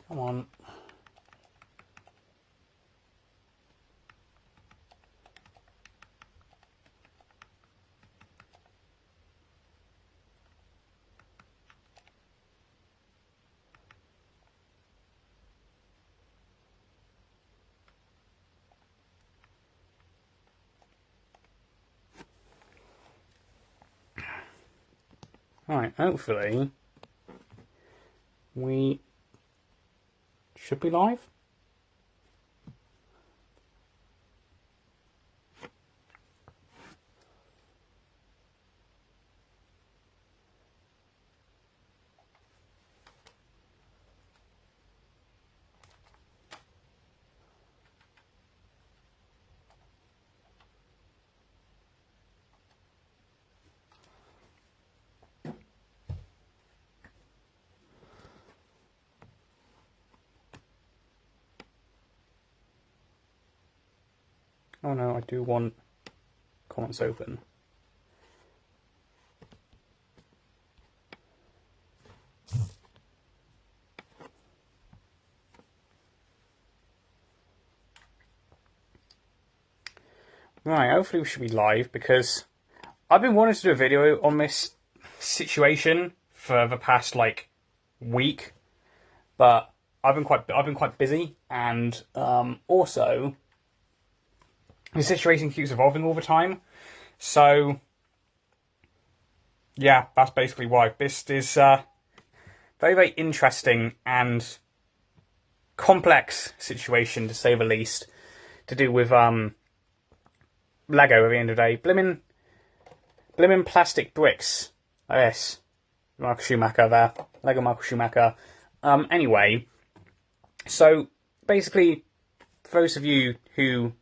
Come on. Right, hopefully we should be live. Oh no, I do want comments open. Right, hopefully we should be live, because I've been wanting to do a video on this situation for the past week, but I've been quite busy, and also the situation keeps evolving all the time. So yeah, that's basically why. This is very, very interesting and complex situation, to say the least, to do with Lego at the end of the day. Blimmin' plastic bricks. Yes. Michael Schumacher there. Lego Michael Schumacher. Anyway, so basically, for those of you who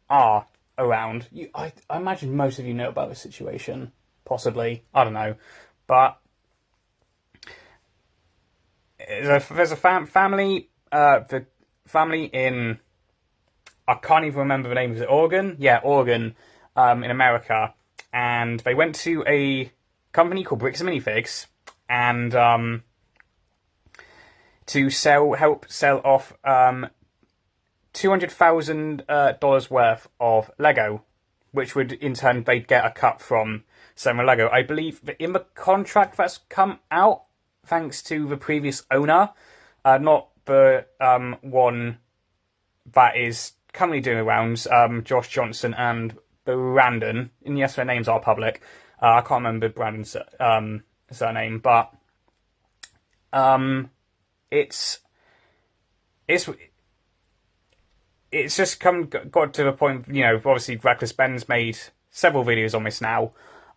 are around, I imagine most of you know about the situation. Possibly. I don't know. But there's a family, the family in, I can't even remember the name. Is it Oregon? Yeah, Oregon, in America. And they went to a company called Bricks and Minifigs, and to help sell off $200,000 worth of Lego, which would in turn they'd get a cut from selling Lego. I believe that in the contract that's come out, thanks to the previous owner, not the one that is currently doing the rounds, Josh Johnson and Brandon, and yes, their names are public. I can't remember Brandon's surname, but it's just got to the point. You know, obviously, Reckless Ben's made several videos on this now,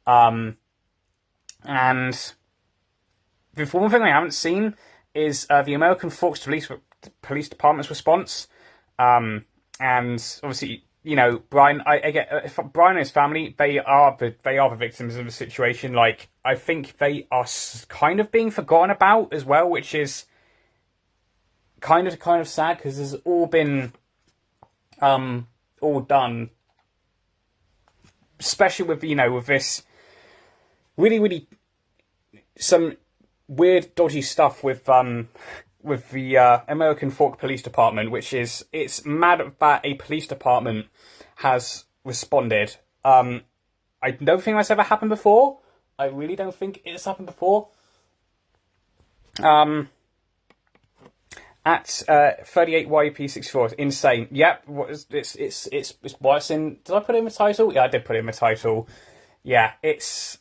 and the one thing I haven't seen is the American Forks Police Department's response. And obviously, you know, Brian. I get Brian and his family. They are the victims of the situation. Like, I think they are kind of being forgotten about as well, which is kind of sad, because there's all been all done, especially with, you know, with this really some weird dodgy stuff with the American Fork Police Department, which is, it's mad that a police department has responded. I don't think that's ever happened before. I really don't think it's happened before. At 38YP64, it's insane. Yep, it's what's in. Did I put it in the title? Yeah, I did put it in the title. Yeah, it's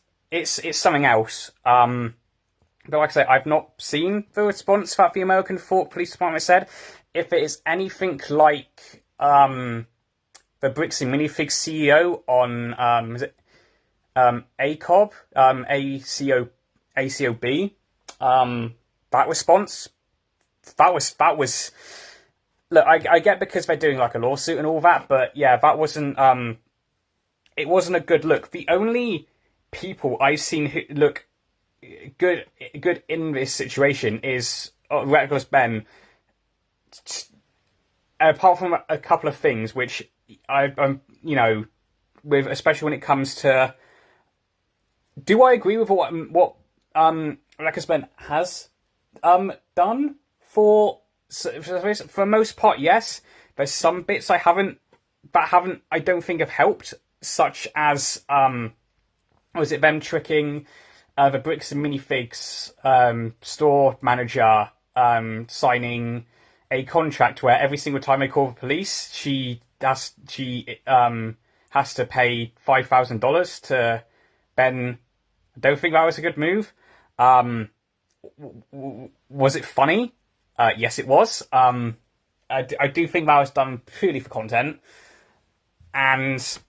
something else. But like I say, I've not seen the response that the American Fork Police Department said. If it is anything like the Bricks and Minifigs CEO on is it ACOB, ACOB, that response, that was look, I get because they're doing like a lawsuit and all that, but yeah, that wasn't it wasn't a good look. The only people I've seen who look good in this situation is Reckless Ben. Apart from a couple of things which I'm, you know, with, especially when it comes to, do I agree with what Reckless Ben has done for for the most part, yes. There's some bits I don't think have helped, such as was it them tricking the Bricks and Minifigs store manager signing a contract where every single time they call the police, she has to pay $5,000 to Ben. I don't think that was a good move. Was it funny? Yes, it was. I do think that was done purely for content, and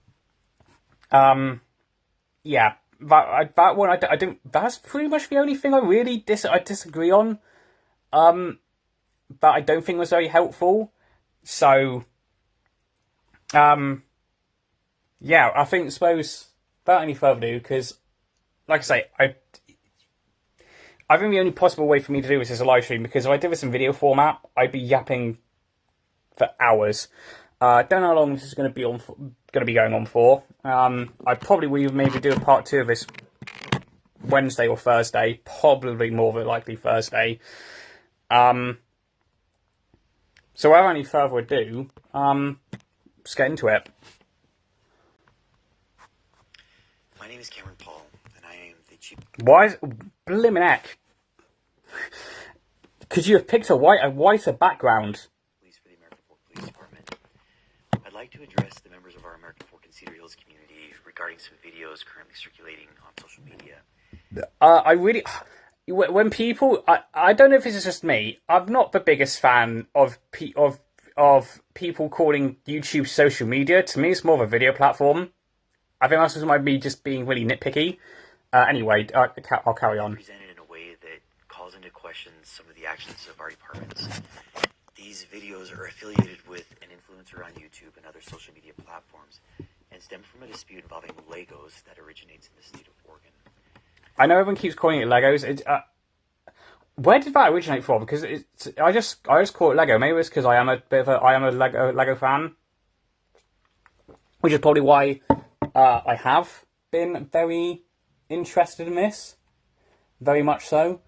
yeah, that one I don't. That's pretty much the only thing I really disagree on. That I don't think was very helpful. So, yeah, I suppose without any further ado, because, like I say, I think the only possible way for me to do this is a live stream, because if I did this in video format, I'd be yapping for hours. Don't know how long this is going to be going on for. I probably will maybe do a part 2 of this Wednesday or Thursday, probably more than likely Thursday. So without any further ado, let's get into it. My name is Cameron Paul, and I am the chief. Why is blimmin' heck? Could you have picked a whiter background? Police for the American Fork Police Department. I'd like to address the members of our American Fork and Cedar Hills community regarding some videos currently circulating on social media. When people, I don't know if this is just me. I'm not the biggest fan of people calling YouTube social media. To me, it's more of a video platform. I think that's just me just being really nitpicky. Anyway, I'll carry on. Presented in a way that calls into question some of the actions of our departments. These videos are affiliated with an influencer on YouTube and other social media platforms, and stem from a dispute involving Legos that originates in the state of Oregon. I know everyone keeps calling it Legos. Where did that originate from? Because I just call it Lego. Maybe it's because I am a Lego fan, which is probably why I have been very interested in this, very much so.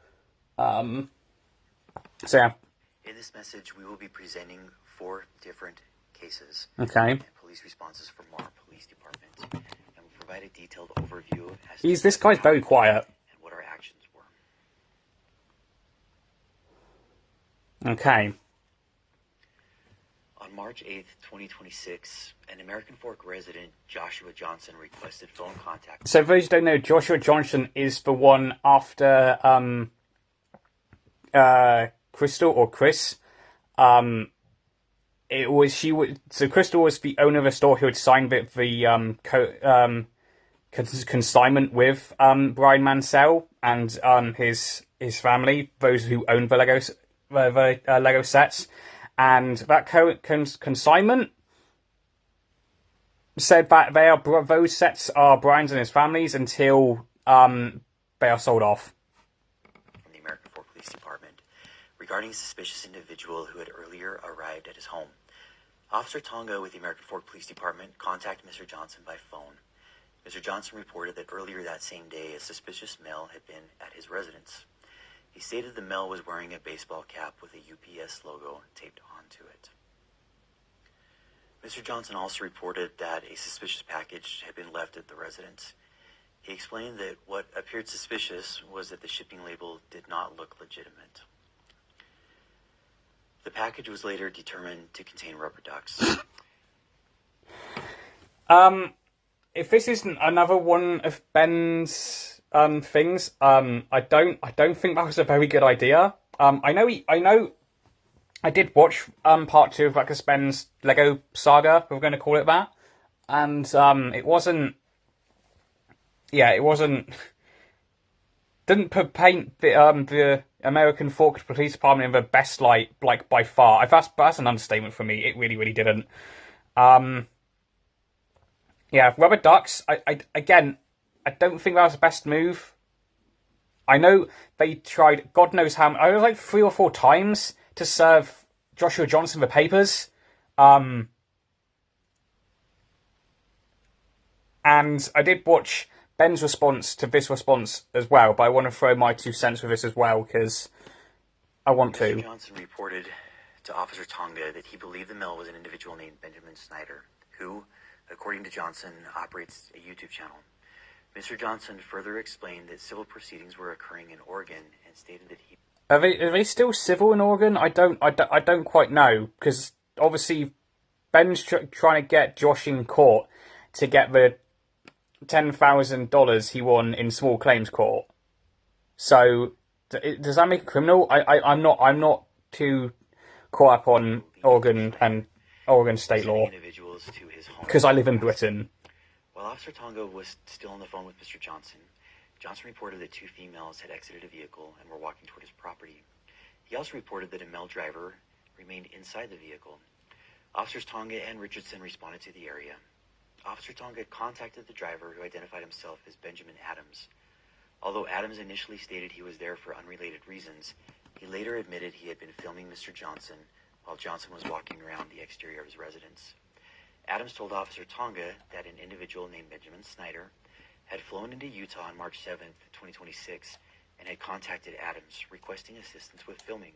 So yeah. In this message, we will be presenting 4 different cases. Okay. And police responses from our police department, and we'll provide a detailed overview as This guy's very quiet. And what our actions were. Okay. On March 8th, 2026, an American Fork resident, Joshua Johnson, requested phone contact. So for those who don't know, Joshua Johnson is the one after Crystal or Chris. So Crystal was the owner of a store who had signed the consignment with Brian Mansell and his family, those who owned the Lego sets, and that consignment said that those sets are Brian's and his family's until they are sold off. From the American Fork Police Department regarding a suspicious individual who had earlier arrived at his home. Officer Tonga with the American Fork Police Department contacted Mr. Johnson by phone. Mr. Johnson reported that earlier that same day, a suspicious male had been at his residence. He stated the male was wearing a baseball cap with a UPS logo taped onto it. Mr. Johnson also reported that a suspicious package had been left at the residence. He explained that what appeared suspicious was that the shipping label did not look legitimate. The package was later determined to contain rubber ducks. If this isn't another one of Ben's things, I don't think that was a very good idea. I know I did watch part 2 of Ruckus Ben's Lego saga, if we're going to call it that, and it wasn't didn't paint the American Fork Police Department in the best light, like, by far. That's an understatement for me. It really didn't. Yeah, rubber ducks. I don't think that was the best move. I know they tried God knows how many, like 3 or 4 times to serve Joshua Johnson the papers. And I did watch Ben's response to this response as well, but I want to throw my 2 cents with this as well, because I want to. Mr. Johnson reported to Officer Tonga that he believed the male was an individual named Benjamin Snyder, who, according to Johnson, operates a YouTube channel. Mr. Johnson further explained that civil proceedings were occurring in Oregon and stated that he... Are they still civil in Oregon? I don't quite know, because obviously Ben's trying to get Josh in court to get the $10,000 he won in small claims court. So does that make it criminal? I'm not too caught up on Oregon and Oregon state law because I live in Britain. While Officer Tonga was still on the phone with Mr. Johnson, Johnson reported that two females had exited a vehicle and were walking toward his property. He also reported that a male driver remained inside the vehicle. Officers Tonga and Richardson responded to the area. Officer Tonga contacted the driver, who identified himself as Benjamin Adams. Although Adams initially stated he was there for unrelated reasons, he later admitted he had been filming Mr. Johnson while Johnson was walking around the exterior of his residence. Adams told Officer Tonga that an individual named Benjamin Snyder had flown into Utah on March 7th, 2026, and had contacted Adams requesting assistance with filming,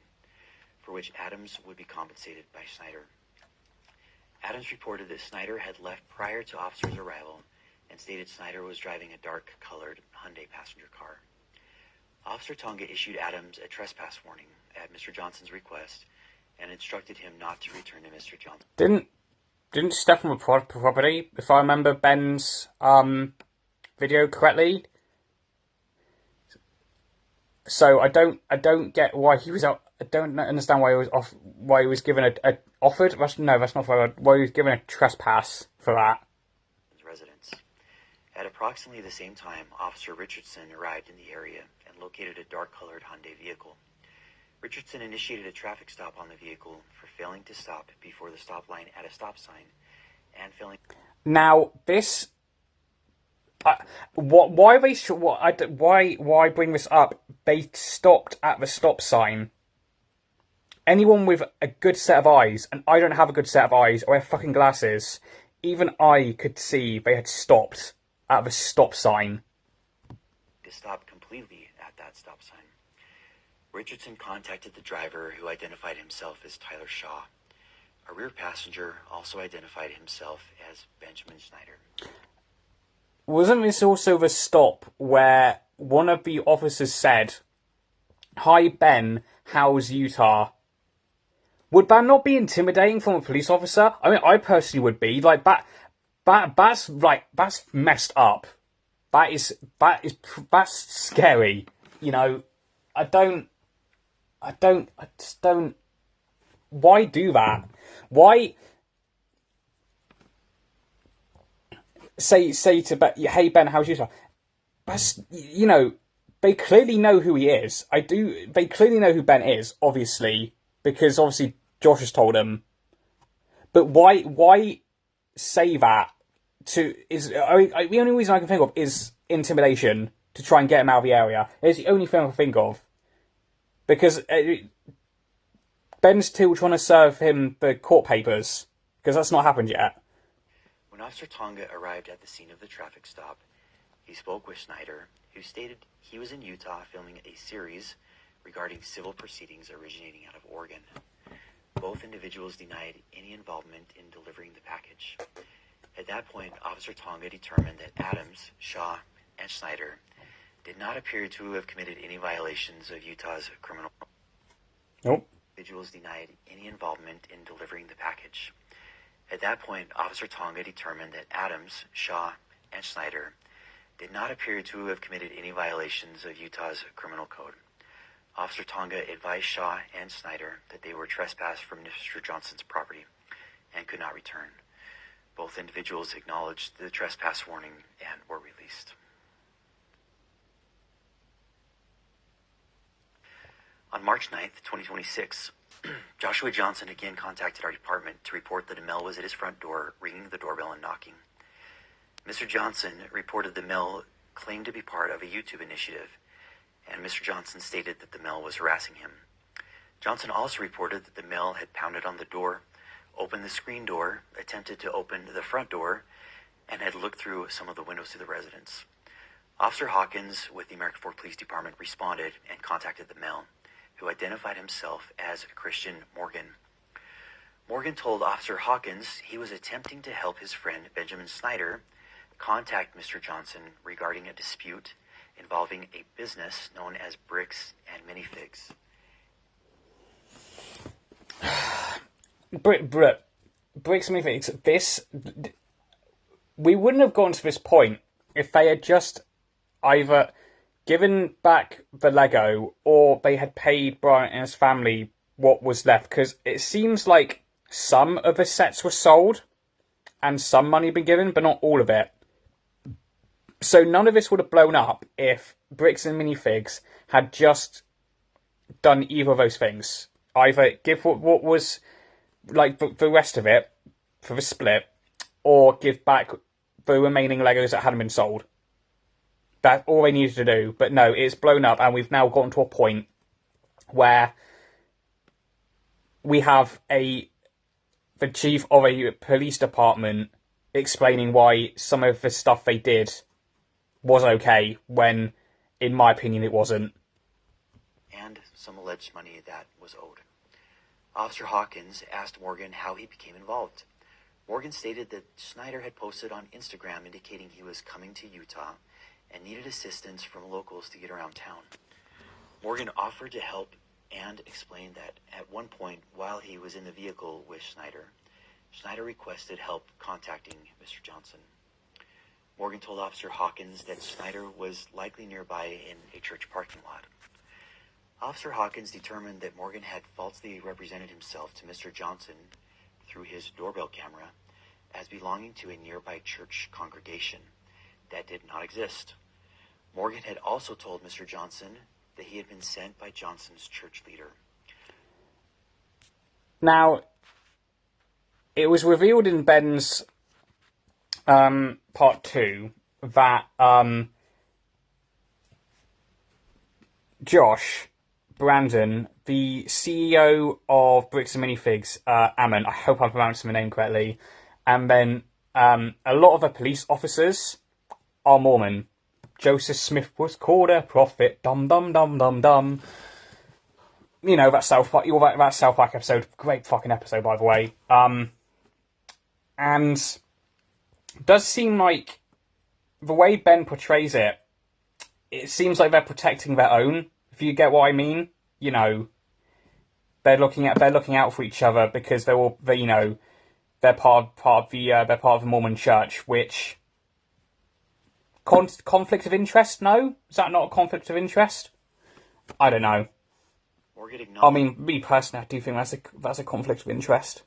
for which Adams would be compensated by Snyder. Adams reported that Snyder had left prior to officers' arrival and stated Snyder was driving a dark-colored Hyundai passenger car. Officer Tonga issued Adams a trespass warning at Mr. Johnson's request and instructed him not to return to Mr. Johnson. Didn't step on the property, if I remember Ben's video correctly. So I don't get why he was out. I don't understand why he was off. Why he was given a offered. That's not why he was given a trespass for that. Residence. At approximately the same time, Officer Richardson arrived in the area and located a dark-colored Hyundai vehicle. Richardson initiated a traffic stop on the vehicle for failing to stop before the stop line at a stop sign and failing. Now this. Why bring this up? They stopped at the stop sign. Anyone with a good set of eyes, and I don't have a good set of eyes, or I have fucking glasses, even I could see they had stopped at the stop sign. To stop completely at that stop sign. Richardson contacted the driver, who identified himself as Tyler Shaw. A rear passenger also identified himself as Benjamin Snyder. Wasn't this also the stop where one of the officers said, "Hi Ben, how's Utah?" Would that not be intimidating from a police officer? I mean, I personally would be. Like, that's messed up. That's scary. You know, I just don't. Why do that? Why say to Ben, "Hey Ben, how's Utah?" That's, you know, they clearly know who he is. They clearly know who Ben is, obviously, because obviously Josh has told him. But why say that the only reason I can think of is intimidation to try and get him out of the area. It's the only thing I can think of. Because Ben's still trying to serve him the court papers, because that's not happened yet. When Officer Tonga arrived at the scene of the traffic stop, he spoke with Snyder, who stated he was in Utah filming a series regarding civil proceedings originating out of Oregon. Both individuals denied any involvement in delivering the package. At that point, Officer Tonga determined that Adams, Shaw, and Snyder did not appear to have committed any violations of Utah's criminal. Nope. Individuals denied any involvement in delivering the package. At that point, Officer Tonga determined that Adams, Shaw, and Snyder did not appear to have committed any violations of Utah's criminal code. Officer Tonga advised Shaw and Snyder that they were trespassed from Mr. Johnson's property and could not return. Both individuals acknowledged the trespass warning and were released. On March 9th, 2026, Joshua Johnson again contacted our department to report that a male was at his front door, ringing the doorbell and knocking. Mr. Johnson reported the male claimed to be part of a YouTube initiative, and Mr. Johnson stated that the male was harassing him. Johnson also reported that the male had pounded on the door, opened the screen door, attempted to open the front door, and had looked through some of the windows to the residence. Officer Hawkins with the American Fork Police Department responded and contacted the male, who identified himself as Christian Morgan. Morgan told Officer Hawkins he was attempting to help his friend Benjamin Snyder contact Mr. Johnson regarding a dispute involving a business known as Bricks and Minifigs. Bricks and Minifigs, we wouldn't have gone to this point if they had just either given back the Lego or they had paid Brian and his family what was left, because it seems like some of the sets were sold and some money had been given, but not all of it. So none of this would have blown up if Bricks and Minifigs had just done either of those things. Either give what was like the rest of it for the split, or give back the remaining Legos that hadn't been sold. That's all they needed to do. But no, it's blown up, and we've now gotten to a point where we have the chief of a police department explaining why some of the stuff they did was okay, when, in my opinion, it wasn't. And some alleged money that was owed. Officer Hawkins asked Morgan how he became involved. Morgan stated that Snyder had posted on Instagram indicating he was coming to Utah and needed assistance from locals to get around town. Morgan offered to help and explained that at one point while he was in the vehicle with Snyder requested help contacting Mr. Johnson. Morgan told Officer Hawkins that Snyder was likely nearby in a church parking lot. Officer Hawkins determined that Morgan had falsely represented himself to Mr. Johnson through his doorbell camera as belonging to a nearby church congregation that did not exist. Morgan had also told Mr. Johnson that he had been sent by Johnson's church leader. Now, it was revealed in Ben's part 2 that Josh Brandon, the CEO of Bricks and Minifigs, Ammon, I hope I'm pronouncing the name correctly, and then a lot of the police officers are Mormon. Joseph Smith was called a prophet, dum dum dum dum dum. You know, that South Park episode, great fucking episode, by the way. And it does seem like the way Ben portrays it, it seems like they're protecting their own, if you get what I mean. You know, they're looking out for each other because they're part of the Mormon Church, which conflict of interest? No, is that not a conflict of interest? I don't know. I mean, me personally, I do think that's a conflict of interest.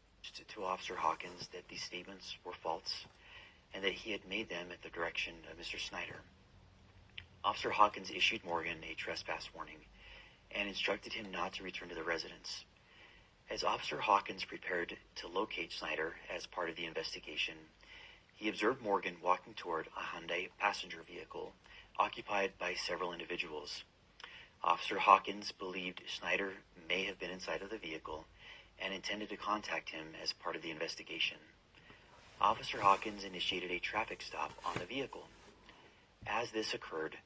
To Officer Hawkins that these statements were false and that he had made them at the direction of Mr. Snyder. Officer Hawkins issued Morgan a trespass warning and instructed him not to return to the residence. As Officer Hawkins prepared to locate Snyder as part of the investigation, he observed Morgan walking toward a Hyundai passenger vehicle occupied by several individuals. Officer Hawkins believed Snyder may have been inside of the vehicle and intended to contact him as part of the investigation. Officer Hawkins initiated a traffic stop on the vehicle. As this occurred,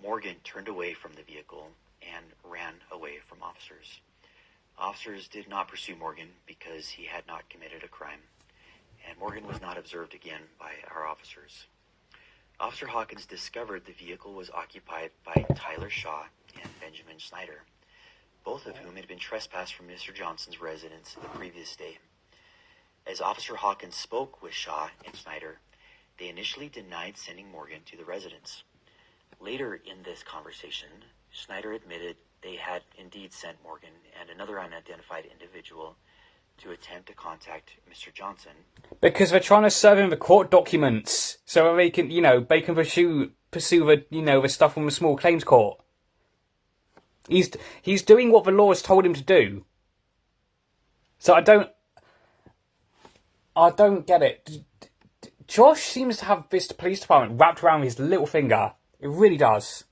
Morgan turned away from the vehicle and ran away from officers. Officers did not pursue Morgan because he had not committed a crime, and Morgan was not observed again by our officers. Officer Hawkins discovered the vehicle was occupied by Tyler Shaw and Benjamin Snyder, both of whom had been trespassed from Mr. Johnson's residence the previous day. As Officer Hawkins spoke with Shaw and Snyder, they initially denied sending Morgan to the residence. Later in this conversation, Snyder admitted they had indeed sent Morgan and another unidentified individual to attempt to contact Mr. Johnson. Because they're trying to serve him the court documents so they can, pursue the stuff from the small claims court. He's doing what the law has told him to do. So I don't get it. Josh seems to have this police department wrapped around his little finger. It really does.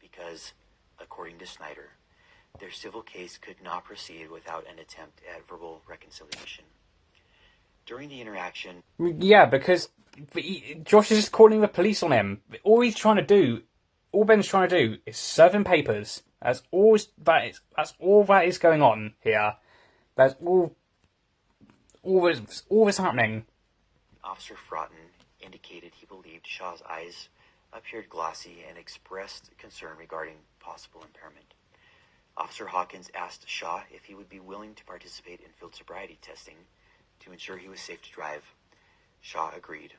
Because, according to Snyder, their civil case could not proceed without an attempt at verbal reconciliation. During the interaction... Yeah, because Josh is just calling the police on him. All Ben's trying to do is serve him papers. That's all that is going on here. That's all all this happening. Officer Froughton indicated he believed Shaw's eyes appeared glossy and expressed concern regarding possible impairment. Officer Hawkins asked Shaw if he would be willing to participate in field sobriety testing to ensure he was safe to drive. Shaw agreed.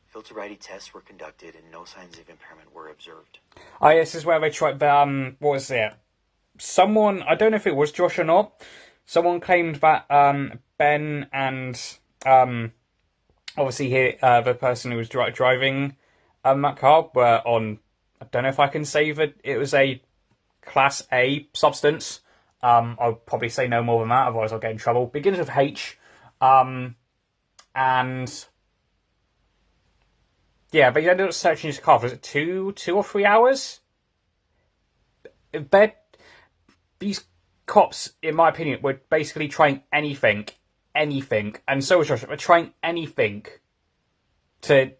Field sobriety tests were conducted and no signs of impairment were observed. Oh, this is where they tried, what was it? Someone, I don't know if it was Josh or not, someone claimed that Ben and obviously here the person who was driving that car were on, I don't know if I can say that it was a Class A substance. I'll probably say no more than that, otherwise I'll get in trouble. Begins with H. And yeah, they ended up searching his car. Was it 2 or 3 hours? These cops, in my opinion, were basically trying anything, and so was Josh. They're trying anything to,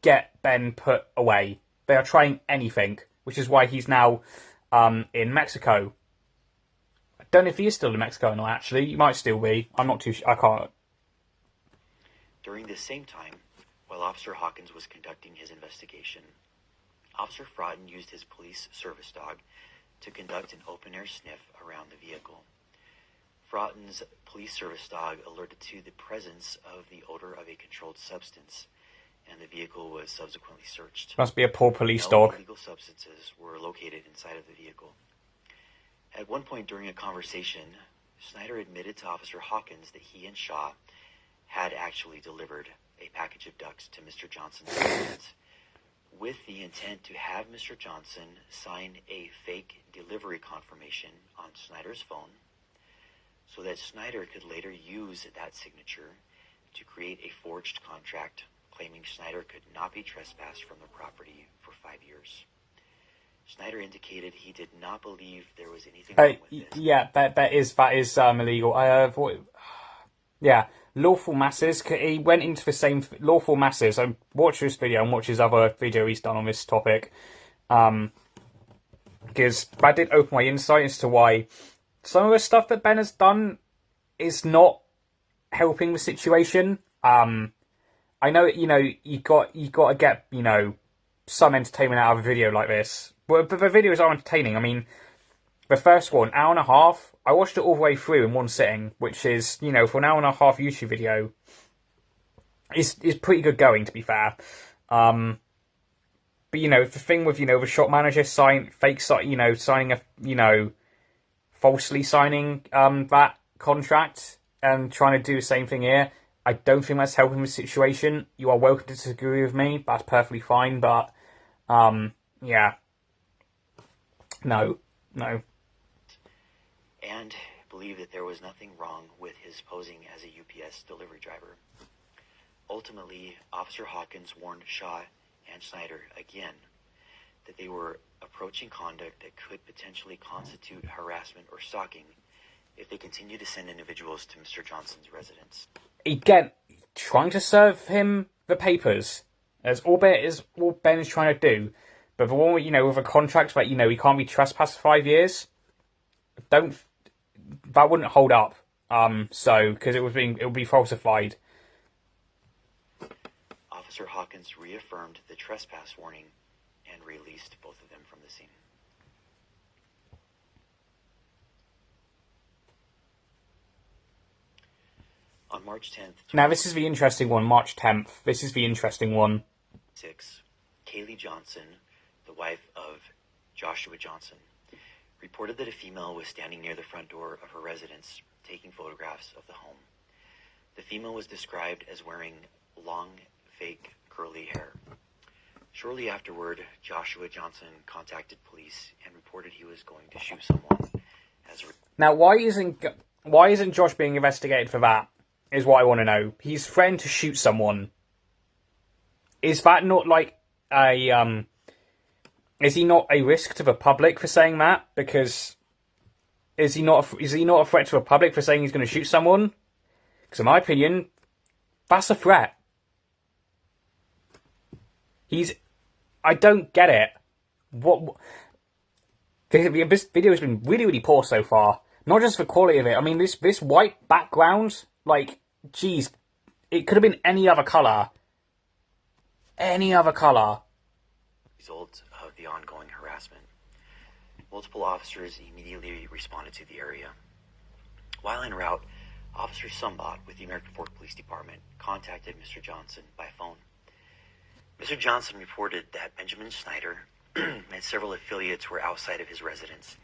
get Ben put away. They are trying anything, which is why he's now in Mexico. I don't know if he is still in Mexico or not, actually. He might still be. I'm not too sure. I can't. During this same time, while Officer Hawkins was conducting his investigation, Officer Froughton used his police service dog to conduct an open-air sniff around the vehicle. Froughton's police service dog alerted to the presence of the odor of a controlled substance, and the vehicle was subsequently searched. Must be a poor police No dog. illegal substances were located inside of the vehicle. At one point during a conversation, Snyder admitted to Officer Hawkins that he and Shaw had actually delivered a package of ducks to Mr. Johnson's residence with the intent to have Mr. Johnson sign a fake delivery confirmation on Snyder's phone so that Snyder could later use that signature to create a forged contract claiming Snyder could not be trespassed from the property for 5 years. Snyder indicated he did not believe there was anything wrong with this. Yeah, that is illegal. Yeah, lawful masses. He went into the same lawful masses. I watched this video and watched his other video he's done on this topic, because that did open my insight as to why some of the stuff that Ben has done is not helping the situation. I know, you got to get, some entertainment out of a video like this. But the videos are entertaining. I mean, the first one, hour and a half, I watched it all the way through in one sitting, which is, for an hour and a half YouTube video, is pretty good going, to be fair. But, the thing with, the shop manager signing falsely signing that contract and trying to do the same thing here, I don't think that's helping the situation. You are welcome to disagree with me. That's perfectly fine, but, yeah. No. And believed that there was nothing wrong with his posing as a UPS delivery driver. Ultimately, Officer Hawkins warned Shaw and Snyder again that they were approaching conduct that could potentially constitute harassment or stalking if they continued to send individuals to Mr. Johnson's residence. Again, trying to serve him the papers. That's all Ben is trying to do. But the one, with a contract that, he can't be trespassed for 5 years, that wouldn't hold up. Because it would be falsified. Officer Hawkins reaffirmed the trespass warning and released both of them from the scene. On March 10th... Now, this is the interesting one, March 10th. This is the interesting one. 6. Kaylee Johnson, the wife of Joshua Johnson, reported that a female was standing near the front door of her residence taking photographs of the home. The female was described as wearing long, fake, curly hair. Shortly afterward, Joshua Johnson contacted police and reported he was going to shoot someone. Now, why isn't Josh being investigated for that? Is what I want to know. He's threatened to shoot someone. Is that not like a Is he not a risk to the public for saying that? Because is he not a threat to the public for saying he's going to shoot someone? Because in my opinion, that's a threat. I don't get it. This video has been really, really poor so far. Not just the quality of it. I mean, this white background Like, geez, it could have been any other colour. Any other colour. Result of the ongoing harassment. Multiple officers immediately responded to the area. While en route, Officer Sumbot with the American Fork Police Department contacted Mr. Johnson by phone. Mr. Johnson reported that Benjamin Snyder and several affiliates were outside of his residence,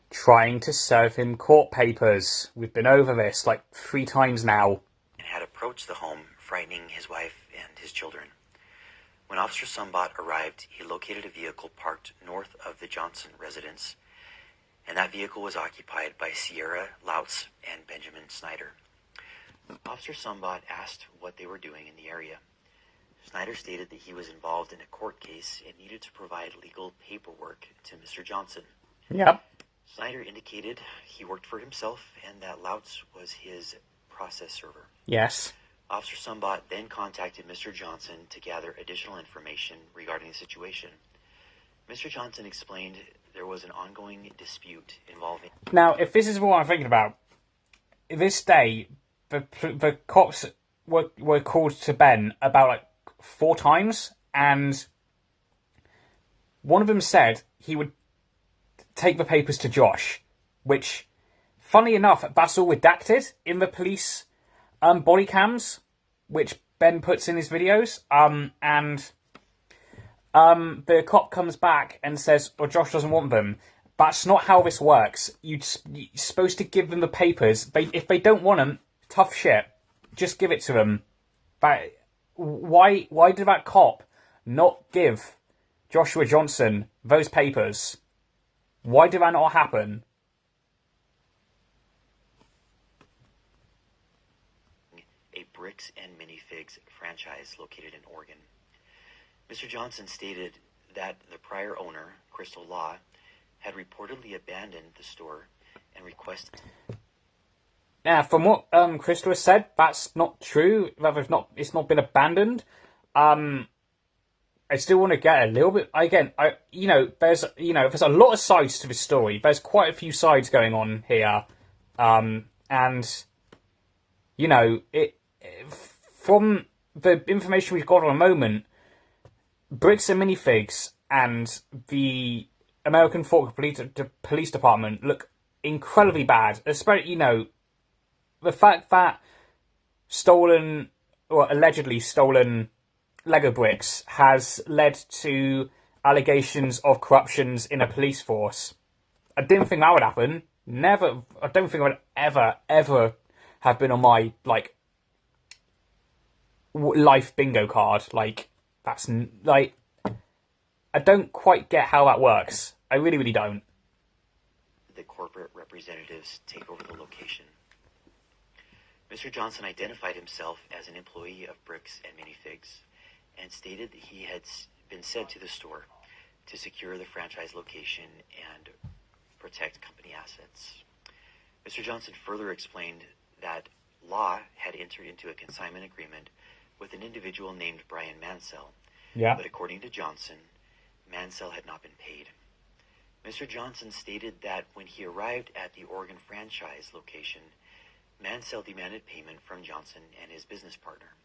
trying to serve him court papers. We've been over this like 3 times now. And had approached the home, frightening his wife and his children. When Officer Sumbot arrived, he located a vehicle parked north of the Johnson residence, and that vehicle was occupied by Sierra Lautz and Benjamin Snyder. Officer Sumbot asked what they were doing in the area. Snyder stated that he was involved in a court case and needed to provide legal paperwork to Mr. Johnson. Yep. Snyder indicated he worked for himself and that Lautz was his process server. Yes. Officer Sumbot then contacted Mr. Johnson to gather additional information regarding the situation. Mr. Johnson explained there was an ongoing dispute involving... Now, if this is what I'm thinking about, this day, the cops were called to Ben about like 4 times, and one of them said he would take the papers to Josh, which, funny enough, that's all redacted in the police body cams, which Ben puts in his videos, and the cop comes back and says, "Oh, Josh doesn't want them." That's not how this works. You're supposed to give them the papers. If they don't want them, tough shit. Just give it to them. But why did that cop not give Joshua Johnson those papers? Why did that not happen? A Bricks and Minifigs franchise located in Oregon. Mr. Johnson stated that the prior owner, Crystal Law, had reportedly abandoned the store and requested... Now, from what Crystal has said, that's not true. It's not been abandoned. I still want to get a little bit... Again, there's a lot of sides to this story. There's quite a few sides going on here. And, from the information we've got at the moment, Bricks and Minifigs and the American Fork Police Department look incredibly bad. Especially, the fact that allegedly stolen Lego bricks has led to allegations of corruptions in a police force. I didn't think that would happen. Never. I don't think it would ever have been on my, life bingo card. I don't quite get how that works. I really, really don't. The corporate representatives take over the location. Mr. Johnson identified himself as an employee of Bricks and Minifigs and stated that he had been sent to the store to secure the franchise location and protect company assets. Mr. Johnson further explained that Law had entered into a consignment agreement with an individual named Brian Mansell. Yeah. But according to Johnson, Mansell had not been paid. Mr. Johnson stated that when he arrived at the Oregon franchise location, Mansell demanded payment from Johnson and his business partner.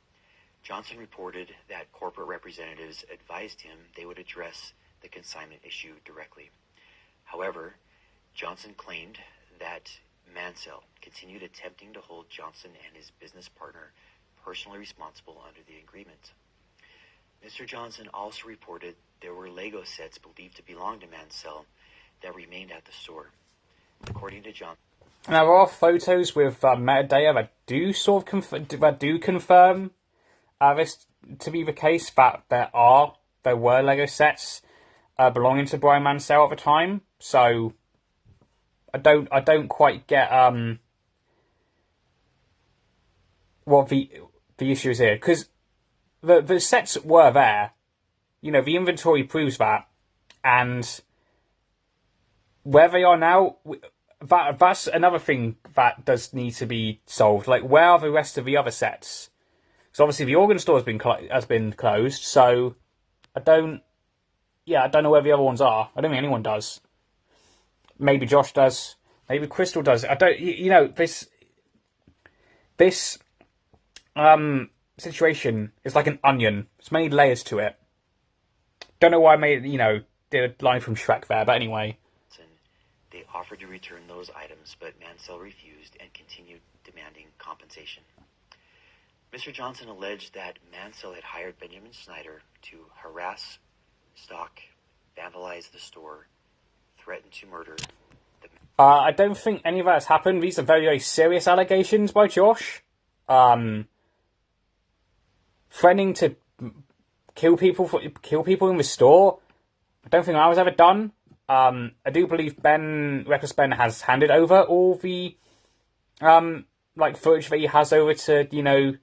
Johnson reported that corporate representatives advised him they would address the consignment issue directly. However, Johnson claimed that Mansell continued attempting to hold Johnson and his business partner personally responsible under the agreement. Mr. Johnson also reported there were Lego sets believed to belong to Mansell that remained at the store. According to Johnson, now, there are photos with metadata that do confirm this to be the case, that there were Lego sets belonging to Brian Mansell at the time. So I don't quite get what the issue is here, because the sets were there. The inventory proves that, and where they are now. That's another thing that does need to be solved. Where are the rest of the other sets? Because obviously the Oregon store has been closed, so I don't know where the other ones are. I don't think anyone does. Maybe Josh does. Maybe Crystal does. I don't. This. this situation is like an onion. There's many layers to it. Don't know why I made, did a line from Shrek there, but anyway. They offered to return those items, but Mansell refused and continued demanding compensation. Mr. Johnson alleged that Mansell had hired Benjamin Snyder to harass, stalk, vandalize the store, threaten to murder. I don't think any of that has happened. These are very, very serious allegations by Josh. Threatening to kill people in the store. I don't think that was ever done. I do believe Reckless Ben has handed over all the footage that he has over to,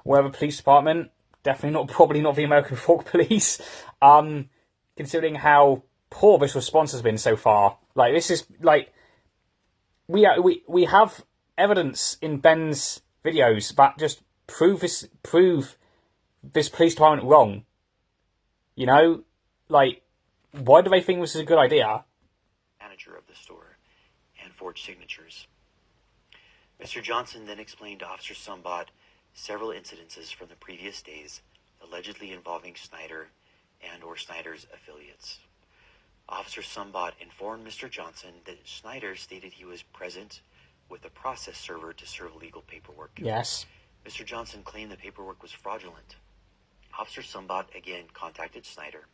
whatever police department. Probably not the American Fork Police. Considering how poor this response has been so far. This is we have evidence in Ben's videos that just prove this police department wrong. Why do they think this is a good idea? Manager of the store and forged signatures. Mr. Johnson then explained to Officer Sumbot several incidences from the previous days allegedly involving Snyder and or Snyder's affiliates. Officer Sumbot informed Mr. Johnson that Snyder stated he was present with a process server to serve legal paperwork. Yes. Mr. Johnson claimed the paperwork was fraudulent. Officer Sumbot again contacted Snyder,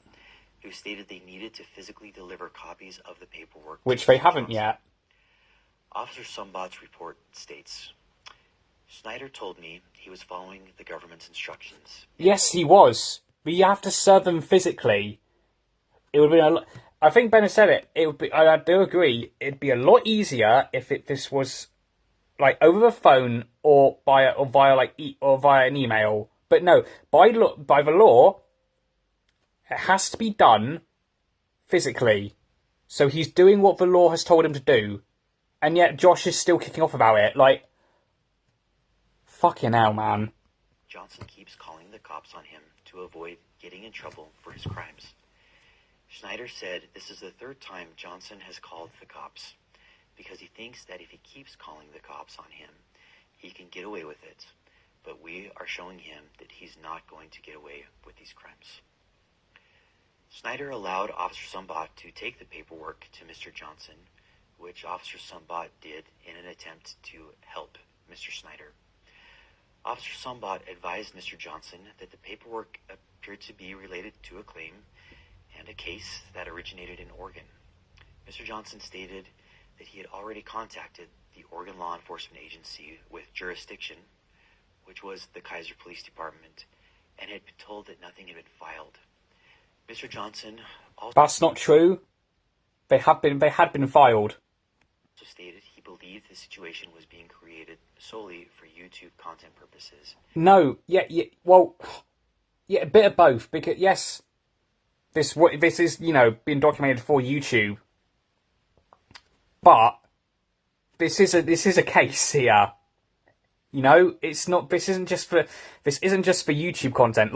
who stated they needed to physically deliver copies of the paperwork. Which they haven't yet. Officer Sumbot's report states, Snyder told me he was following the government's instructions. Yes, he was. But you have to serve them physically. It would be I think Ben has said it. It would be. I do agree. It'd be a lot easier if this was over the phone or via an email. But no, by the law, it has to be done physically. So he's doing what the law has told him to do, and yet Josh is still kicking off about it. Fucking hell, man. Johnson keeps calling the cops on him to avoid getting in trouble for his crimes. Snyder said this is the third time Johnson has called the cops because he thinks that if he keeps calling the cops on him, he can get away with it. But we are showing him that he's not going to get away with these crimes. Snyder allowed Officer Sumbot to take the paperwork to Mr. Johnson, which Officer Sumbot did in an attempt to help Mr. Snyder. Officer Sumbot advised Mr. Johnson that the paperwork appeared to be related to a claim and a case that originated in Oregon. Mr. Johnson stated that he had already contacted the Oregon Law Enforcement Agency with jurisdiction, which was the Kaiser Police Department, and had been told that nothing had been filed. Mr. Johnson also... That's not true. They had been filed. Also stated he believed the situation was being created solely for YouTube content purposes. No, a bit of both. Because yes, this is being documented for YouTube, but this is a case here. It's not. This isn't just for YouTube content.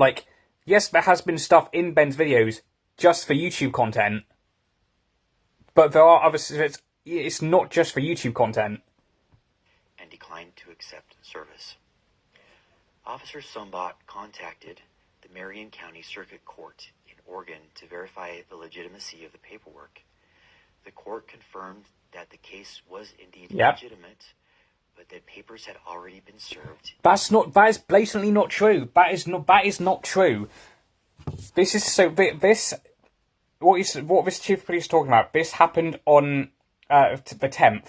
Yes, there has been stuff in Ben's videos just for YouTube content, but there are other. It's not just for YouTube content. And declined to accept service. Officer Sumbot contacted the Marion County Circuit Court in Oregon to verify the legitimacy of the paperwork. The court confirmed that the case was indeed legitimate, but that papers had already been served. That is blatantly not true. That is not true. This is what this chief of police is talking about. This happened on the 10th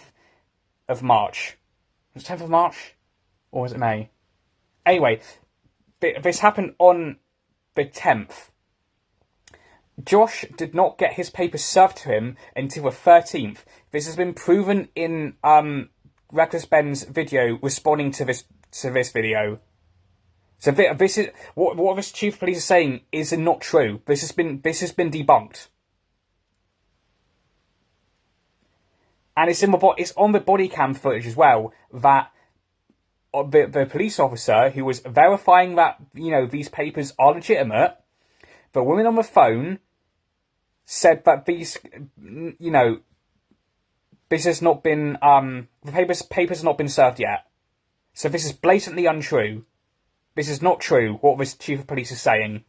of March. Was it 10th of March? Or was it May? Anyway, this happened on the 10th. Josh did not get his papers served to him until the 13th. This has been proven in Reckless Ben's video responding to this video. So this is what this chief of police is saying is not true. This has been debunked. And it's on the body cam footage as well that the police officer who was verifying that these papers are legitimate, the woman on the phone said that these this has not been the papers have not been served yet. So this is blatantly untrue. This is not true, what this chief of police is saying.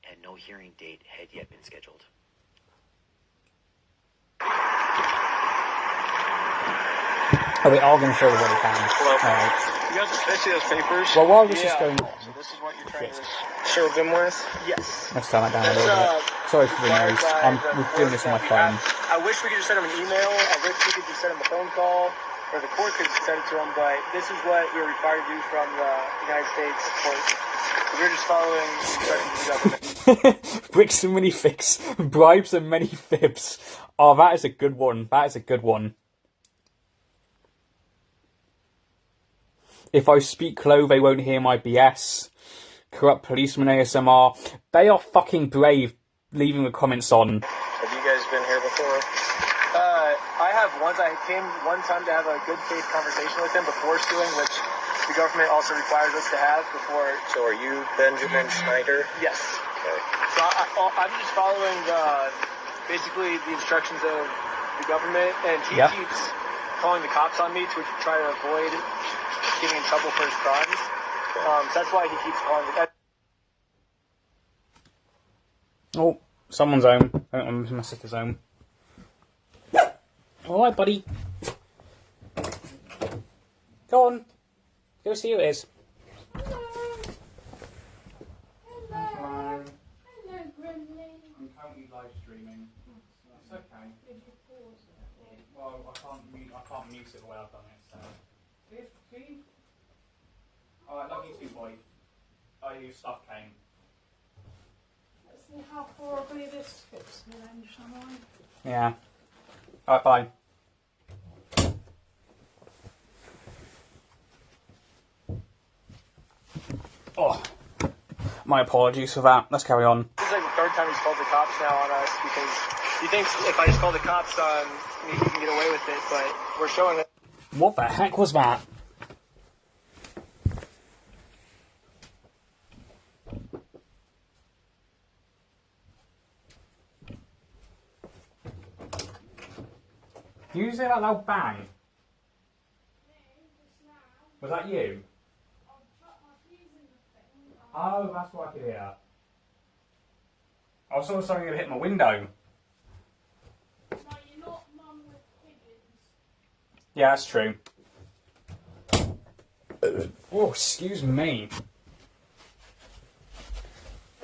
And no hearing date had yet been scheduled. Oh, we are going to show the body cam. Hello. Alright. You guys see those papers? Well, while this is going on... So this is what you're trying to serve them with? Yes. Let's turn that down a little bit. Sorry for the noise. We're doing this on my phone. I wish we could just send them an email. I wish we could just send them a phone call. Or the court could send it to them. But this is what we're required to do from the United States court. We're just following the instructions of the government. Bricks and minifigs. Bribes and many fibs. Oh, that is a good one. That is a good one. If I speak low, they won't hear my BS. Corrupt policeman ASMR. They are fucking brave leaving the comments on. Have you guys been here before? I have once. I came one time to have a good faith conversation with them before suing, which the government also requires us to have before. So are you Benjamin Snyder? Yes. Okay. So I'm just following basically the instructions of the government, and he keeps calling the cops on me to try to avoid getting in trouble for his crimes. So that's why he keeps calling me. Oh, someone's home. I'm my sister's home. Alright, buddy. Go on. Go see who it is. Hello. Hello. Hello, Grimley. I'm currently live streaming. It's okay. Did you pause it? Well, I can't mute it the way I've done it, so. See? Alright, love you too, boy. Oh, your stuff came. Let's see how horribly this fits me then, shall I? Yeah. Alright, bye. Oh. My apologies for that. Let's carry on. This is like the third time he's called the cops now on us because he thinks if I just call the cops on me, he can get away with it, but we're showing that. What the heck was that? Can you say that loud bang? Was that you? Oh, that's what I could hear. I saw something that hit my window. No, you're not mum with pigeons. Yeah, that's true. Oh, excuse me.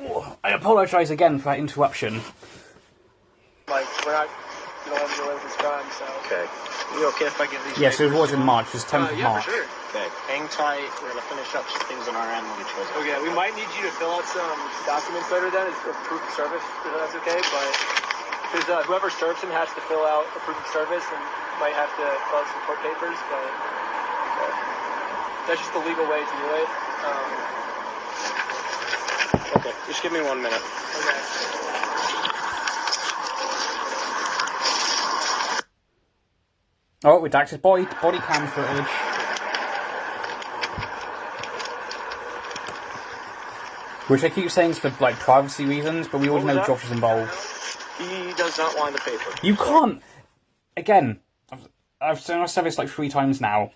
Oh, I apologise again for that interruption. Like, we're not going to let him get away with his crime, so. Okay. Are you okay if I give these? Yes, it was in March. It was 10th of yeah, March. for sure. Okay. Hang tight. We're going to finish up some things on our end when we chose. Okay, we might need you to fill out some documents later then as proof of service, if that's okay, but because whoever serves him has to fill out a proof of service and might have to fill out some court papers, but that's just the legal way to do it. Okay, just give me 1 minute. Okay. Oh, redacted body cam footage. Which I keep saying is for like privacy reasons, but we all know Josh is involved. He does not want the paper. You can't. Again, I've said this like 3 times now.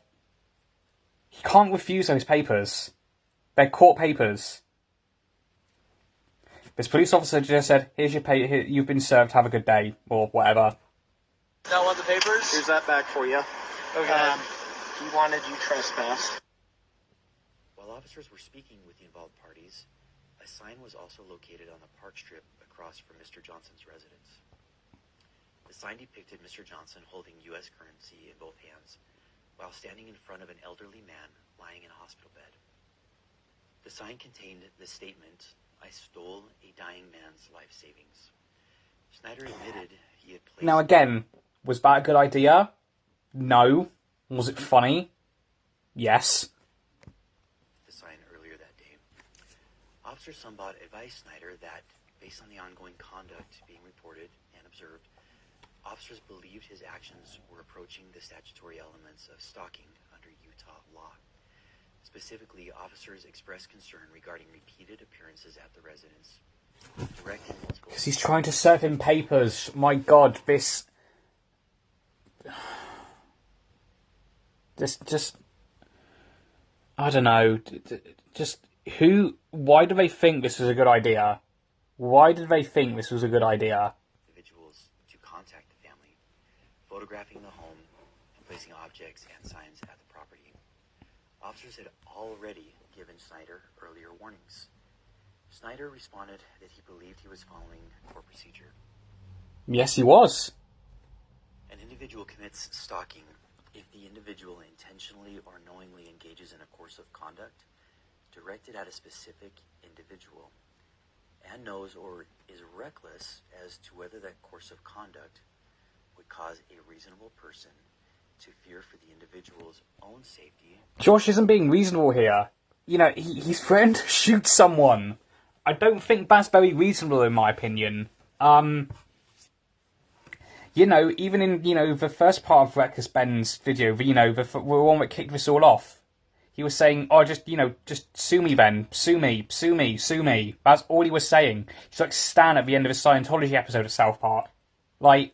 He can't refuse those papers. They're court papers. This police officer just said, "Here's your paper. Here, you've been served. Have a good day," or whatever. Not want the papers? Here's that back for you. Okay. He wanted you trespassed. While officers were speaking with the involved parties, a sign was also located on the park strip across from Mr. Johnson's residence. The sign depicted Mr. Johnson holding U.S. currency in both hands while standing in front of an elderly man lying in a hospital bed. The sign contained the statement, "I stole a dying man's life savings." Snyder admitted he had placed... Now again, was that a good idea? No. Was it funny? Yes. The sign earlier that day. Officer Sumbot advised Snyder that, based on the ongoing conduct being reported and observed, officers believed his actions were approaching the statutory elements of stalking under Utah law. Specifically, officers expressed concern regarding repeated appearances at the residence, directing multiple... Because he's trying to serve him papers. My God, this... I don't know. Just why do they think this was a good idea? Why did they think this was a good idea? Individuals to contact the family, photographing the home, and placing objects and signs at the property. Officers had already given Snyder earlier warnings. Snyder responded that he believed he was following court procedure. Yes, he was. An individual commits stalking if the individual intentionally or knowingly engages in a course of conduct directed at a specific individual and knows or is reckless as to whether that course of conduct would cause a reasonable person to fear for the individual's own safety. Josh isn't being reasonable here. You know, he's threatened to shoot someone. I don't think that's very reasonable in my opinion. You know, even in, you know, the first part of Reckless Ben's video, you know, the one that kicked this all off, he was saying, oh, just sue me, Ben. Sue me. That's all he was saying. He's like Stan at the end of a Scientology episode of South Park. Like,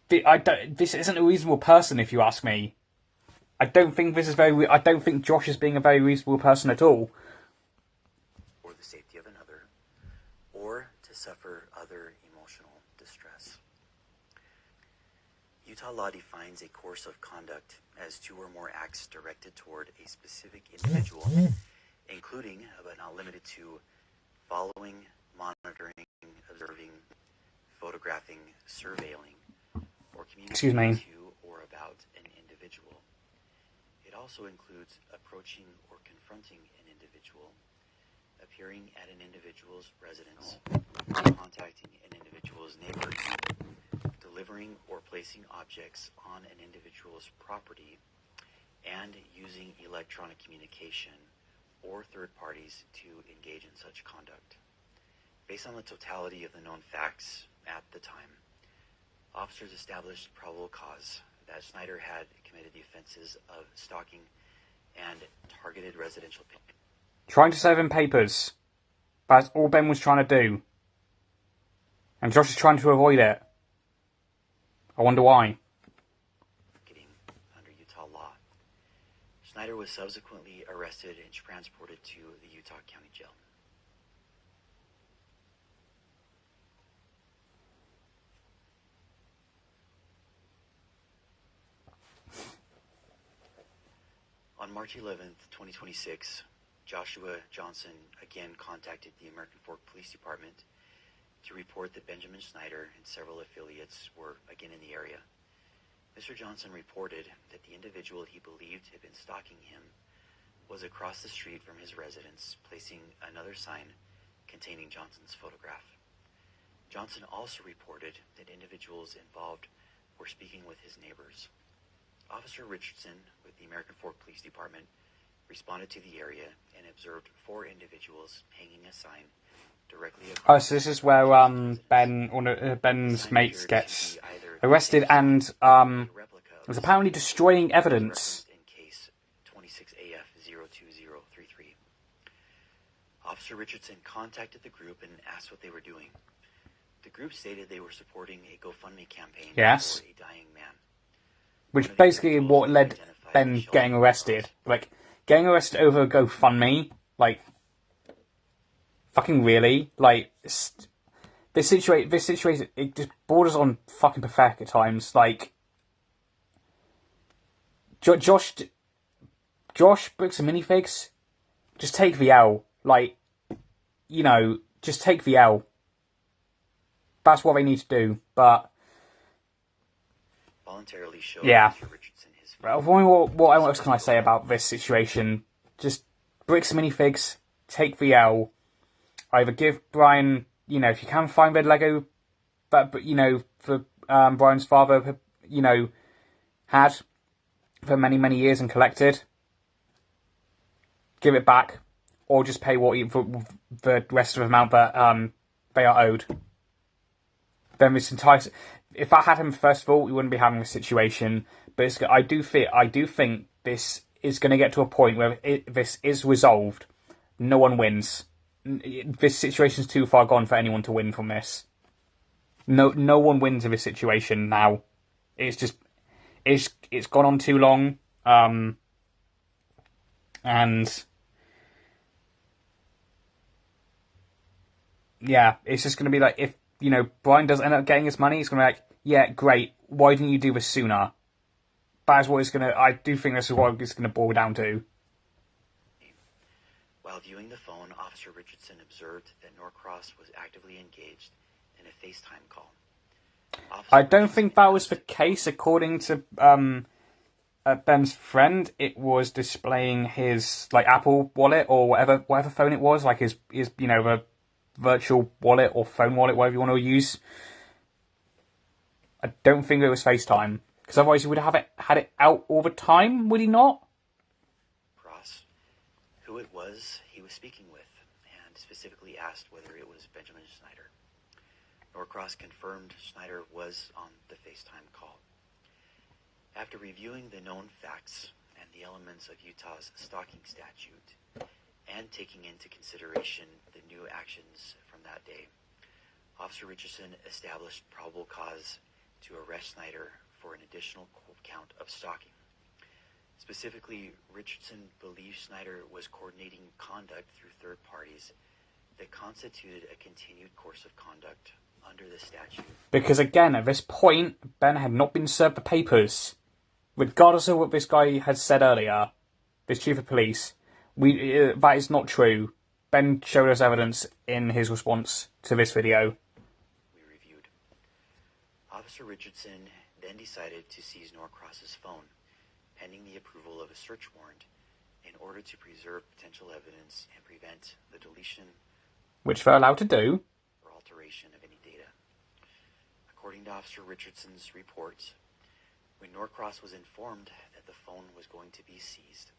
this isn't a reasonable person, if you ask me. I don't think Josh is being a very reasonable person at all. Or the safety of another, or to suffer other emotional distress. Utah law defines a course of conduct as two or more acts directed toward a specific individual, including, but not limited to, following, monitoring, observing, photographing, surveilling, or communicating to or about an individual. It also includes approaching or confronting an individual, appearing at an individual's residence, contacting an individual's neighbors, delivering or placing objects on an individual's property, and using electronic communication or third parties to engage in such conduct. Based on the totality of the known facts at the time, officers established probable cause that Snyder had committed the offenses of stalking and targeted residential. Trying to serve him papers. That's all Ben was trying to do. And Josh is trying to avoid it. I wonder why. Under Utah law. Snyder was subsequently arrested and transported to the Utah County Jail. On March 11th, 2026, Joshua Johnson again contacted the American Fork Police Department to report that Benjamin Snyder and several affiliates were again in the area. Mr. Johnson reported that the individual he believed had been stalking him was across the street from his residence, placing another sign containing Johnson's photograph. Johnson also reported that individuals involved were speaking with his neighbors. Officer Richardson with the American Fork Police Department responded to the area and observed 4 individuals hanging a sign directly across. Oh, so this is where Ben's mates gets arrested and was apparently destroying evidence. In case 26AF02033. Officer Richardson contacted the group and asked what they were doing. The group stated they were supporting a GoFundMe campaign for a dying man. Which basically what led Ben getting arrested. Like, getting arrested over a GoFundMe, like, fucking really? Like, this situation, it just borders on fucking pathetic at times. Like, Josh Bricks and Minifigs, just take the L. Like, you know, just take the L. That's what they need to do, but voluntarily showed yeah. Mr. Richardson his what else can I say about this situation? Just Bricks and Minifigs, take the L. Either give Brian, you know, if you can find the Lego, but you know, for Brian's father, you know, had for many years and collected, give it back, or just pay for the rest of the amount that they are owed. Then this entire, if I had him first of all, we wouldn't be having this situation. But I do think this is going to get to a point where this is resolved. No one wins. This situation's too far gone for anyone to win from this. No one wins in this situation now. It's gone on too long. And yeah, it's just going to be like, if, you know, Brian does end up getting his money, it's going to be like, yeah, great, why didn't you do this sooner? That's what it's going to, I do think this is what it's going to boil down to. While viewing the phone, Officer Richardson observed that Norcross was actively engaged in a FaceTime call. I don't think that was the case, according to Ben's friend. It was displaying his like Apple Wallet or whatever phone it was, like his you know, the virtual wallet or phone wallet, whatever you want to use. I don't think it was FaceTime, because otherwise he would have had it out all the time, would he not? Cross, who it was he was speaking with, and specifically asked whether it was Benjamin Schneider. Norcross confirmed Schneider was on the FaceTime call. After reviewing the known facts and the elements of Utah's stalking statute, and taking into consideration the new actions from that day, Officer Richardson established probable cause to arrest Schneider for an additional count of stalking. Specifically, Richardson believed Schneider was coordinating conduct through third parties that constituted a continued course of conduct under the statute. Because again, at this point, Ben had not been served the papers. Regardless of what this guy had said earlier, this chief of police, that is not true. Ben showed us evidence in his response to this video. We reviewed. Officer Richardson then decided to seize Norcross's phone, pending the approval of a search warrant, in order to preserve potential evidence and prevent the deletion, which they're allowed to do, or alteration of any data. According to Officer Richardson's report, when Norcross was informed that the phone was going to be seized,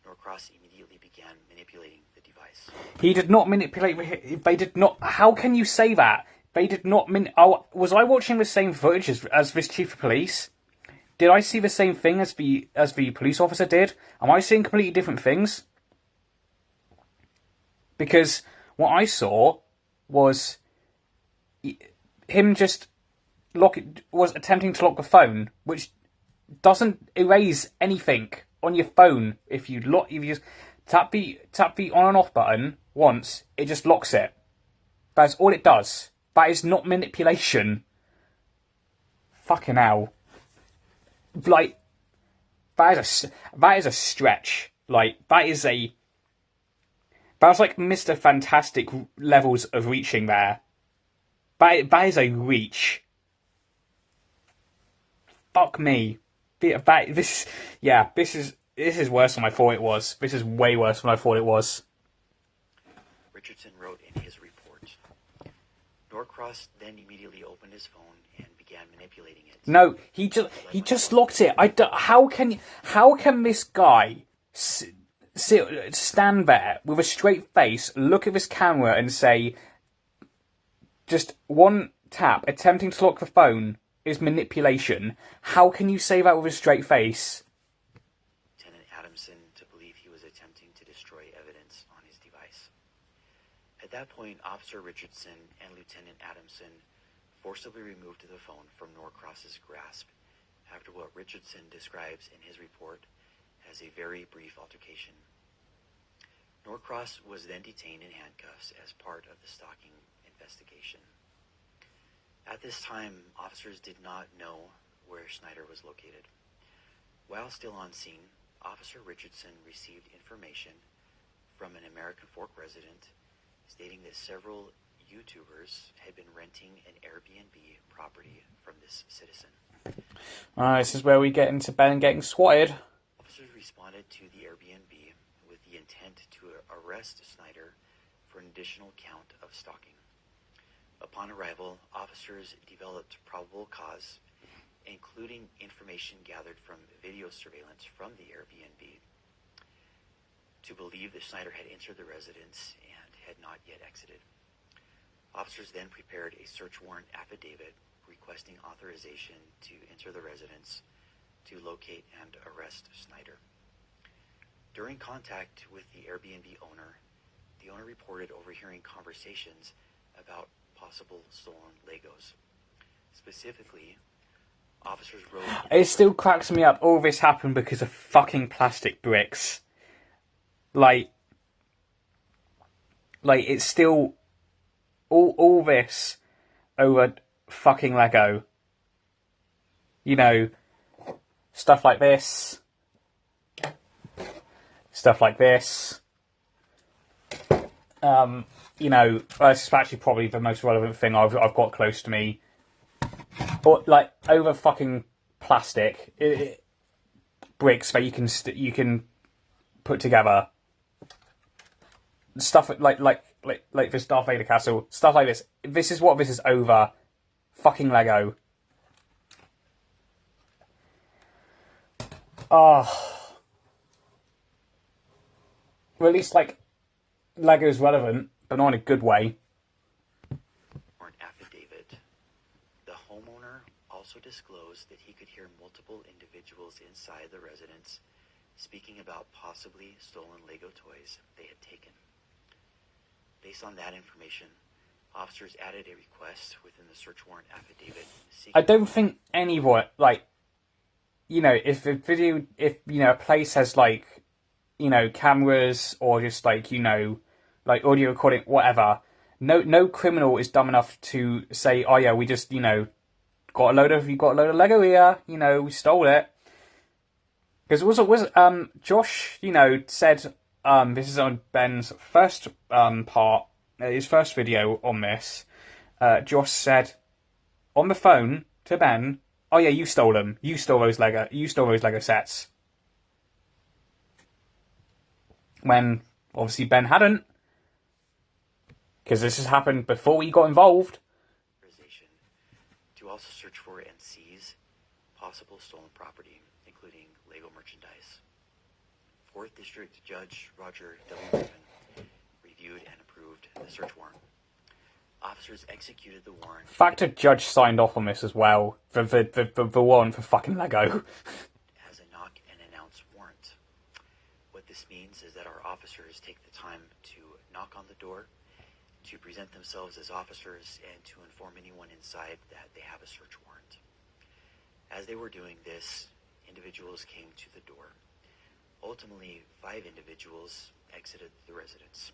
Norcross immediately began manipulating the device. He did not manipulate. They did not. How can you say that? They did not. Was I watching the same footage as this chief of police? Did I see the same thing as the police officer did? Am I seeing completely different things? Because what I saw was him just was attempting to lock the phone, which doesn't erase anything on your phone. If you just tap the on and off button once, it just locks it. That's all it does. That is not manipulation. Fucking hell. Like, that is a stretch. Like, that's like Mr. Fantastic levels of reaching there. That is a reach. Fuck me. This is worse than I thought it was. This is way worse than I thought it was. Richardson wrote in his report. Norcross then immediately opened his phone and began manipulating it. No, he just locked it. How can this guy stand there with a straight face, look at this camera, and say, just one tap, attempting to lock the phone is manipulation? How can you say that with a straight face? Lieutenant Adamson to believe he was attempting to destroy evidence on his device. At that point, Officer Richardson and Lieutenant Adamson forcibly removed the phone from Norcross's grasp after what Richardson describes in his report as a very brief altercation. Norcross was then detained in handcuffs as part of the stalking investigation. At this time, officers did not know where Schneider was located. While still on scene, Officer Richardson received information from an American Fork resident stating that several YouTubers had been renting an Airbnb property from this citizen. This is where we get into Ben getting swatted. Officers responded to the Airbnb with the intent to arrest Schneider for an additional count of stalking. Upon arrival, officers developed probable cause, including information gathered from video surveillance from the Airbnb, to believe that Schneider had entered the residence and had not yet exited. Officers then prepared a search warrant affidavit requesting authorization to enter the residence to locate and arrest Schneider. During contact with the Airbnb owner, the owner reported overhearing conversations about possible stolen Legos. Specifically, officers wrote... It still cracks me up. All this happened because of fucking plastic bricks. Like it's still all this over fucking Lego. You know, stuff like this. Stuff like this. You know, that's actually probably the most relevant thing I've got close to me. But like over fucking plastic bricks that you can put together. Stuff like this Darth Vader castle, stuff like this. This is what this is over. Fucking Lego. Oh. Well, at least like Lego's relevant, but not in a good way. Warrant affidavit. The homeowner also disclosed that he could hear multiple individuals inside the residence speaking about possibly stolen Lego toys they had taken. Based on that information, officers added a request within the search warrant affidavit. I don't think anyone, like, you know, if you know, a place has like, you know, cameras or just like, you know, like audio recording, whatever, no criminal is dumb enough to say, oh yeah, we just, you know, got a load of Lego here, you know, we stole it. Because Josh, you know, said, this is on Ben's first part, his first video on this. Josh said on the phone to Ben, "Oh yeah, you stole them. You stole those Lego sets." When obviously Ben hadn't, because this has happened before we got involved. To also search for and seize possible stolen property, including Lego merchandise. 4th District Judge Roger W. Griffin reviewed and approved the search warrant. Officers executed the warrant. In fact, a judge signed off on this as well. The warrant for fucking Lego. As a knock and announce warrant. What this means is that our officers take the time to knock on the door, to present themselves as officers, and to inform anyone inside that they have a search warrant. As they were doing this, individuals came to the door. Ultimately, 5 individuals exited the residence.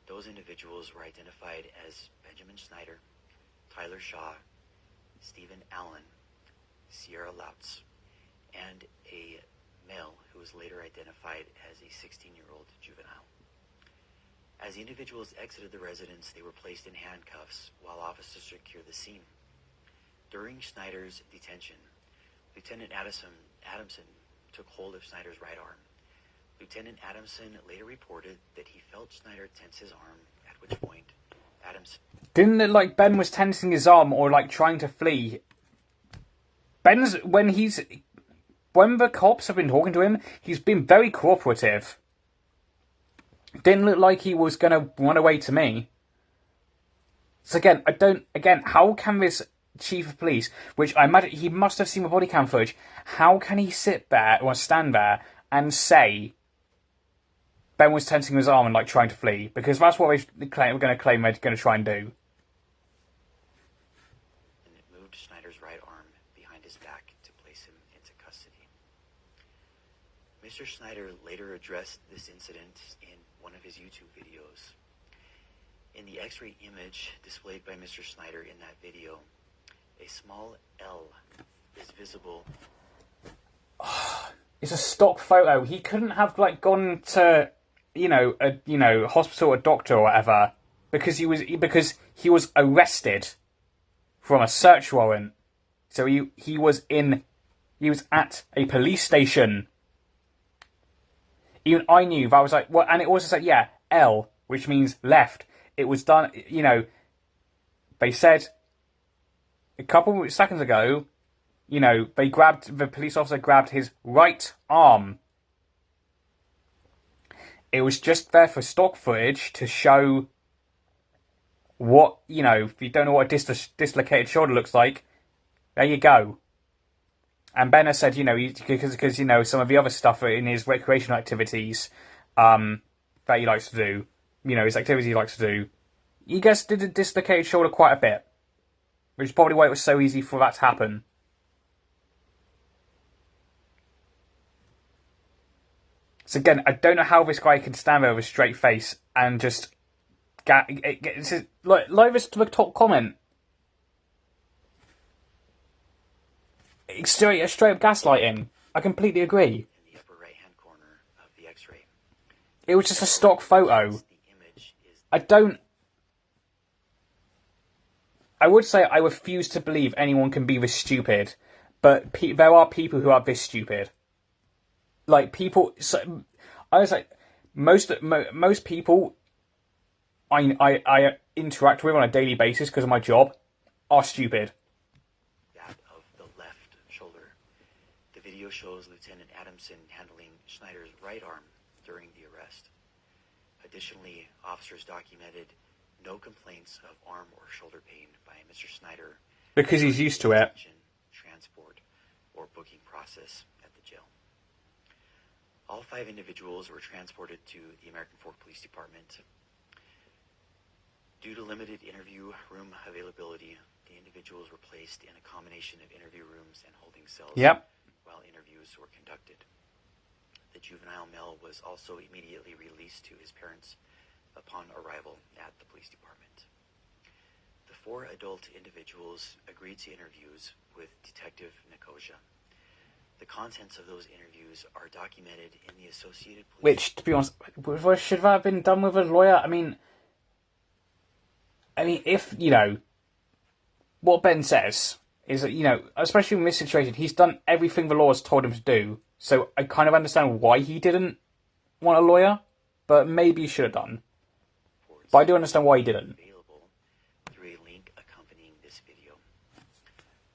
Those individuals were identified as Benjamin Snyder, Tyler Shaw, Stephen Allen, Sierra Lautz, and a male who was later identified as a 16-year-old juvenile. As the individuals exited the residence, they were placed in handcuffs while officers secured the scene. During Snyder's detention, Lieutenant Adamson took hold of Snyder's right arm. Lieutenant Adamson later reported that he felt Snyder tense his arm, at which point Adamson... Didn't it like Ben was tensing his arm or like trying to flee? When the cops have been talking to him, he's been very cooperative. Didn't look like he was going to run away to me. So again, how can this chief of police, which I imagine he must have seen the body cam footage, how can he sit there or stand there and say Ben was tensing his arm and like trying to flee? Because that's what we're going to claim they're going to try and do. And it moved Snyder's right arm behind his back to place him into custody. Mr. Snyder later addressed this incident in one of his YouTube videos. In the X-ray image displayed by Mr. Snyder in that video, a small L is visible. It's a stock photo. He couldn't have like gone to, a hospital, a doctor or whatever, because he was arrested from a search warrant. So he was at a police station. Even I knew that was like what, and it also said L, which means left. It was done. They said a couple of seconds ago. The police officer grabbed his right arm. It was just there for stock footage to show what, if you don't know what a dislocated shoulder looks like, there you go. And Ben has said, because some of the other stuff in his recreational activities that he likes to do, his activities he likes to do, he gets did a dislocated shoulder quite a bit. Which is probably why it was so easy for that to happen. So again, I don't know how this guy can stand there with a straight face and just like this to the top comment. Straight up gaslighting. I completely agree. In the upper right-hand corner of the X-ray. It was just a stock photo. The image is I would say I refuse to believe anyone can be this stupid, but there are people who are this stupid. Like people, I was like, most people I interact with on a daily basis because of my job are stupid. that of the left shoulder. The video shows Lieutenant Adamson handling Schneider's right arm during the arrest. Additionally, officers documented no complaints of arm or shoulder pain by Mr. Schneider Because he's used to it. detention, transport, or booking process at the jail. All 5 individuals were transported to the American Fork Police Department. Due to limited interview room availability, the individuals were placed in a combination of interview rooms and holding cells Yep. while interviews were conducted. The juvenile male was also immediately released to his parents upon arrival at the police department. The 4 adult individuals agreed to interviews with Detective Nicosia. The contents of those interviews are documented in the Associated Police. Which, to be honest, should that have been done with a lawyer? I mean, if, what Ben says is that, especially in this situation, he's done everything the law has told him to do. So I kind of understand why he didn't want a lawyer, but maybe he should have done. But I do understand why he didn't. Available through a link accompanying this video.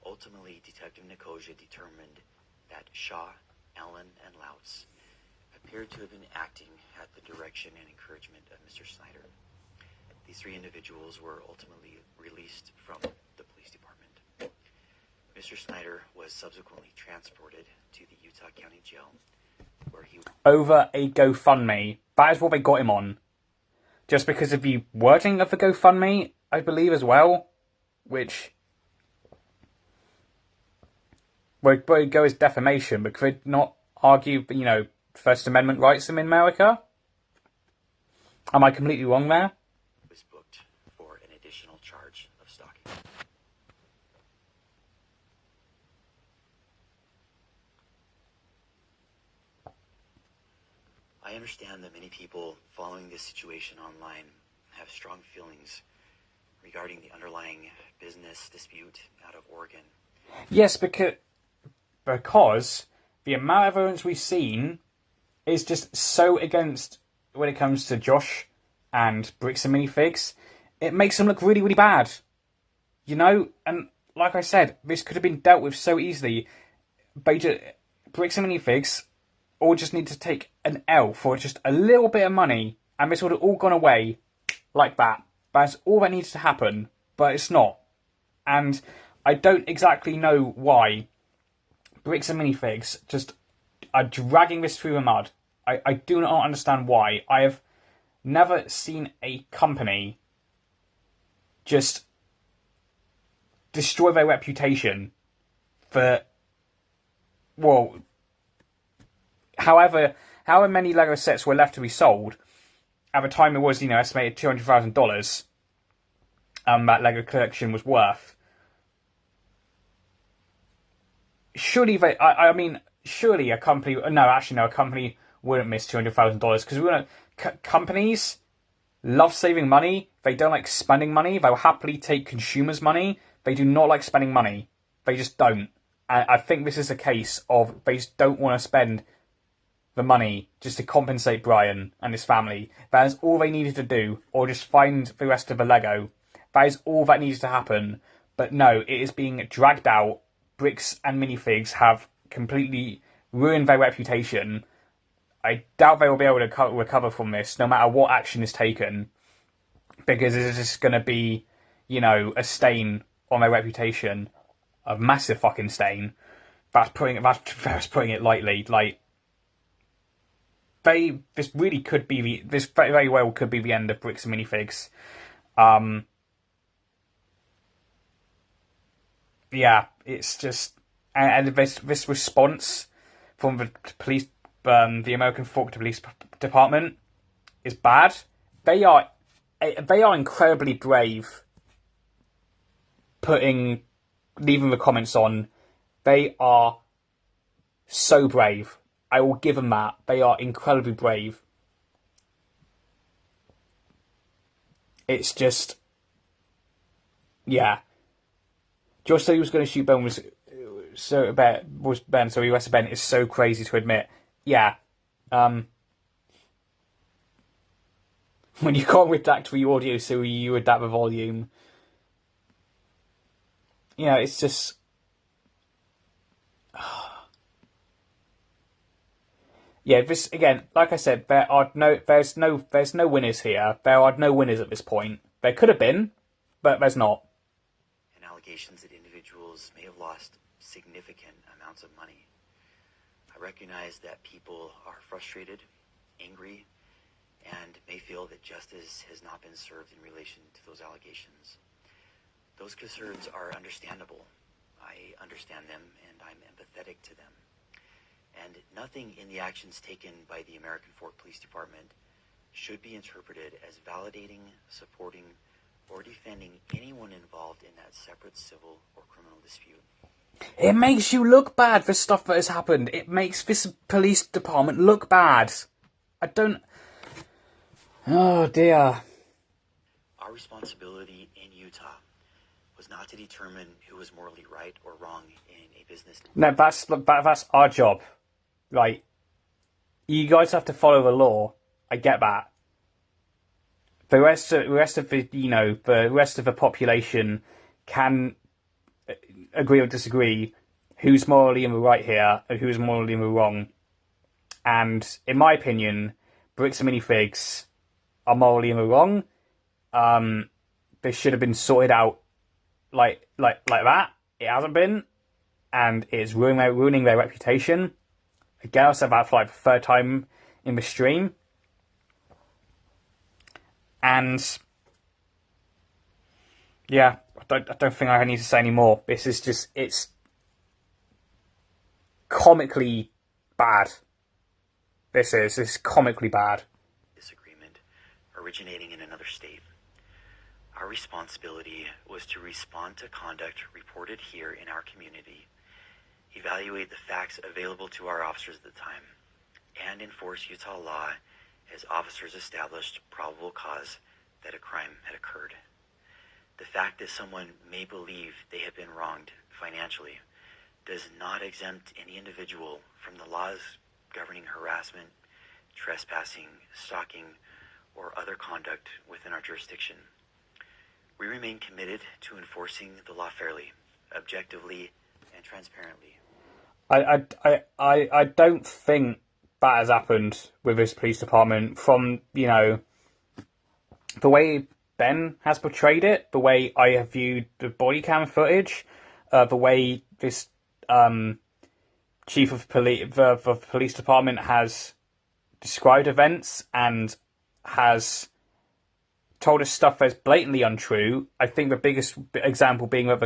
Ultimately, Detective Nicosia determined that Shaw, Allen, and Lautz appeared to have been acting at the direction and encouragement of Mr. Snyder. These 3 individuals were ultimately released from the police department. Mr. Snyder was subsequently transported to the Utah County Jail, where he Over a GoFundMe. That is what they got him on. Just because of the wording of the GoFundMe, I believe, as well. Which would go as defamation, but could not argue, First Amendment rights in America? Am I completely wrong there? was booked for an additional charge of stalking. I understand that many people following this situation online have strong feelings regarding the underlying business dispute out of Oregon. Yes, because the amount of evidence we've seen is just so against when it comes to Josh and Bricks and Minifigs. It makes them look really, really bad. And like I said, this could have been dealt with so easily. Bricks and Minifigs all just need to take an L for just a little bit of money, and this would have all gone away like that. That's all that needs to happen, but it's not. And I don't exactly know why Bricks and Minifigs just are dragging this through the mud. I do not understand why. I have never seen a company just destroy their reputation for, however many Lego sets were left to be sold. At the time, it was, estimated $200,000 that Lego collection was worth. Surely surely a company... No, actually, no, a company wouldn't miss $200,000 because companies love saving money. They don't like spending money. They'll happily take consumers' money. They do not like spending money. They just don't. And I think this is a case of they just don't want to spend the money just to compensate Brian and his family. That is all they needed to do, or just find the rest of the Lego. That is all that needs to happen. But no, it is being dragged out. Bricks and Minifigs have completely ruined their reputation. I doubt they will be able to recover from this, no matter what action is taken, because it's just going to be, a stain on their reputation, a massive fucking stain. That's putting it lightly. Like, this very well could be the end of Bricks and Minifigs. Yeah, it's just, and this response from the police the American Fork Police Department is bad. They are incredibly brave. Leaving the comments on, they are so brave. I will give them that. They are incredibly brave. It's just, yeah. Just so he was going to shoot Ben was Ben. So he arrested Ben is so crazy to admit. Yeah. When you can't redact the audio, so you redact the volume. You know, it's just. Yeah, this again, like I said, there's no winners here. There are no winners at this point. There could have been, but there's not. And allegations that individuals may have lost significant amounts of money. I recognize that people are frustrated, angry, and may feel that justice has not been served in relation to those allegations. Those concerns are understandable. I understand them, and I'm empathetic to them. And nothing in the actions taken by the American Fork Police Department should be interpreted as validating, supporting, or defending anyone involved in that separate civil or criminal dispute. It makes you look bad for stuff that has happened. It makes this police department look bad. Oh dear. Our responsibility in Utah was not to determine who was morally right or wrong in a business. No, that's our job. Right. You guys have to follow the law. I get that. The rest of the population can agree or disagree who's morally in the right here and who's morally in the wrong. And in my opinion, Bricks and Minifigs are morally in the wrong. They should have been sorted out like that. It hasn't been, and it's ruining their reputation. Again, I've said that for like the third time in the stream. And yeah, I don't think I need to say any more. This is just, it's comically bad. This is comically bad. Disagreement originating in another state. Our responsibility was to respond to conduct reported here in our community, evaluate the facts available to our officers at the time, and enforce Utah law as officers established probable cause that a crime had occurred. The fact that someone may believe they have been wronged financially does not exempt any individual from the laws governing harassment, trespassing, stalking, or other conduct within our jurisdiction. We remain committed to enforcing the law fairly, objectively, and transparently. I don't think that has happened with this police department from, the way Ben has portrayed it, the way I have viewed the body cam footage, the way this chief of the police department has described events and has told us stuff that's blatantly untrue. I think the biggest example being of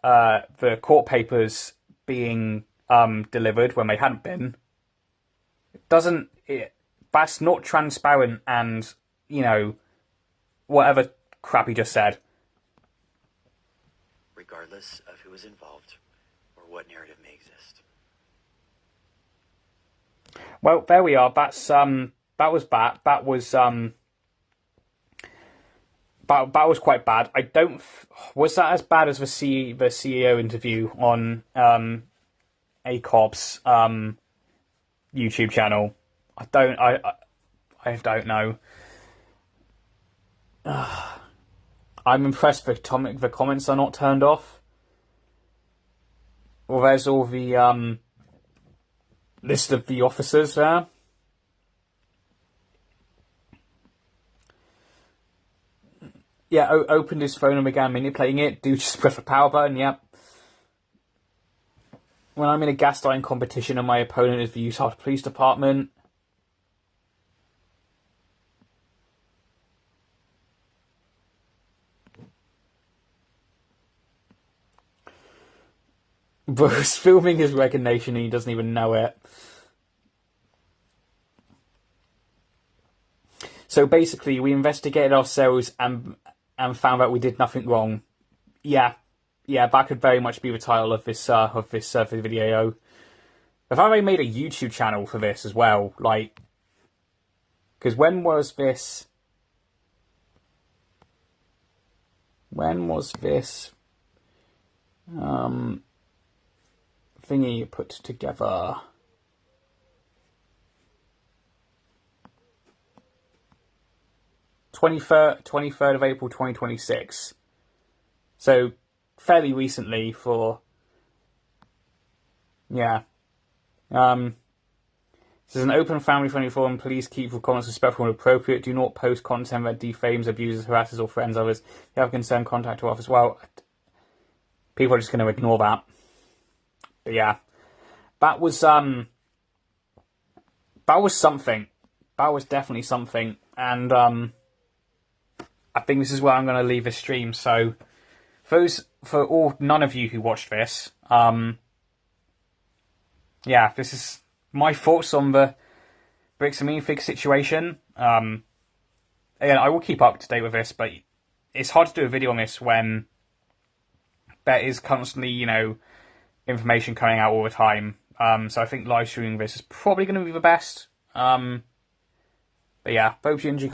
the court papers being delivered when they hadn't been. That's not transparent, and whatever crap he just said. Regardless of who is involved or what narrative may exist. Well, there we are. That was bad. That was quite bad. Was that as bad as the CEO interview on ACOB's YouTube channel? I don't know. I'm impressed the comments are not turned off. Well, there's all the list of the officers there. Yeah, opened his phone and began manipulating it. Do just press the power button, yep. When I'm in a gaslighting competition and my opponent is the Utah Police Department. Bro's filming his resignation and he doesn't even know it. So basically, we investigated ourselves and found out we did nothing wrong. Yeah, that could very much be the title of this video. I've already made a YouTube channel for this as well, like, because when was this thingy put together? 23rd of April 2026. So fairly recently for This is an open family-friendly forum. Please keep your comments respectful and appropriate. Do not post content that defames, abuses, harasses, or threatens others. If you have a concern, contact our office. Well, people are just going to ignore that. But yeah, that was something. That was definitely something. And I think this is where I'm going to leave this stream. So, none of you who watched this, yeah, this is my thoughts on the Bricks and Minifig situation. Again, I will keep up to date with this, but it's hard to do a video on this when there is constantly, information coming out all the time. So I think live streaming this is probably going to be the best. But yeah, hope you enjoy.